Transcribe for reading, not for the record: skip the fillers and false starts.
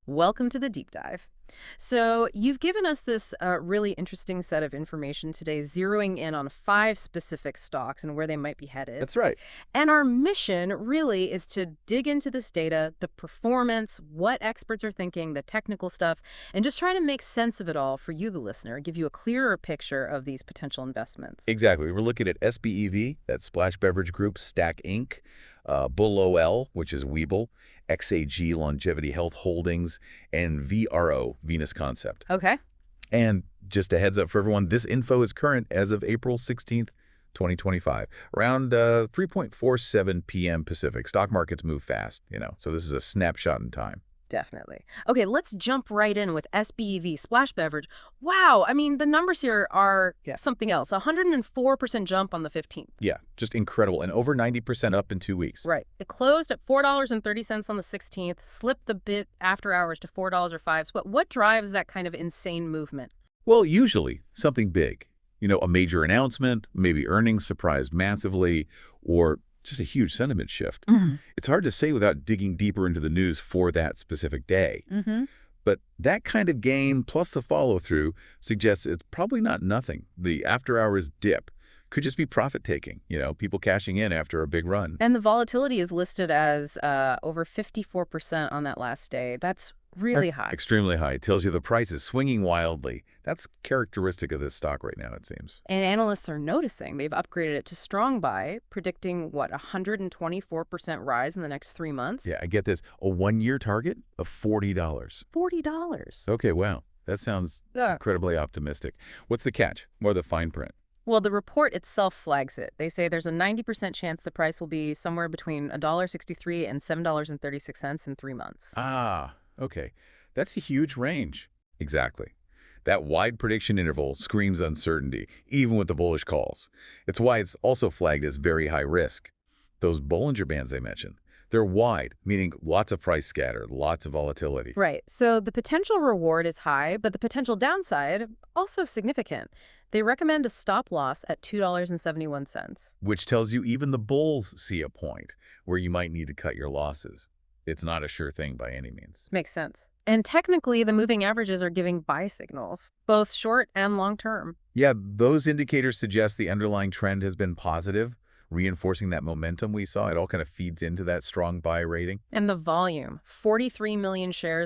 Welcome to the deep dive. So, you've given us this really interesting set of information today, zeroing in on 5 specific stocks and where they might be headed. That's right. And our mission really is to dig into this data, the performance, what experts are thinking, the technical stuff, and just try to make sense of it all for you, the listener, give you a clearer picture of these potential investments. Exactly. We're looking at SBEV, that's Splash Beverage Group, STAK Inc., Bull OL, which is Webull, XAGE, Longevity Health Holdings, and VERO, Venus Concept. Okay. And just a heads up for everyone, this info is current as of April 16th, 2025, around 3:47 p.m. Pacific. Stock markets move fast, so this is a snapshot in time. Definitely. Okay, let's jump right in with SBEV, Splash Beverage. Wow, I mean, the numbers here are something else. 104% jump on the 15th. Yeah, just incredible. And over 90% up in 2 weeks. Right. It closed at $4.30 on the 16th, slipped a bit after hours to $4.05. But what drives that kind of insane movement? Well, usually something big. A major announcement, maybe earnings surprised massively, or just a huge sentiment shift. It's hard to say without digging deeper into the news for that specific day. But that kind of gain plus the follow-through suggests it's probably not nothing. The after-hours dip could just be profit-taking, people cashing in after a big run. And the volatility is listed as over 54% on that last day. That's really high. Extremely high. It tells you the price is swinging wildly. That's characteristic of this stock right now, it seems. And analysts are noticing. They've upgraded it to strong buy, predicting, 124% rise in the next 3 months? Yeah, I get this. A one-year target of $40. $40. Okay, wow. That sounds incredibly optimistic. What's the catch? More the fine print. Well, the report itself flags it. They say there's a 90% chance the price will be somewhere between $1.63 and $7.36 in 3 months. Ah, okay. That's a huge range. Exactly. That wide prediction interval screams uncertainty, even with the bullish calls. It's why it's also flagged as very high risk. Those Bollinger Bands they mentioned, they're wide, meaning lots of price scatter, lots of volatility. Right. So the potential reward is high, but the potential downside also significant. They recommend a stop loss at $2.71. Which tells you even the bulls see a point where you might need to cut your losses. It's not a sure thing by any means. Makes sense. And technically, the moving averages are giving buy signals, both short and long term. Yeah, those indicators suggest the underlying trend has been positive, reinforcing that momentum we saw. It all kind of feeds into that strong buy rating. And the volume, 43 million shares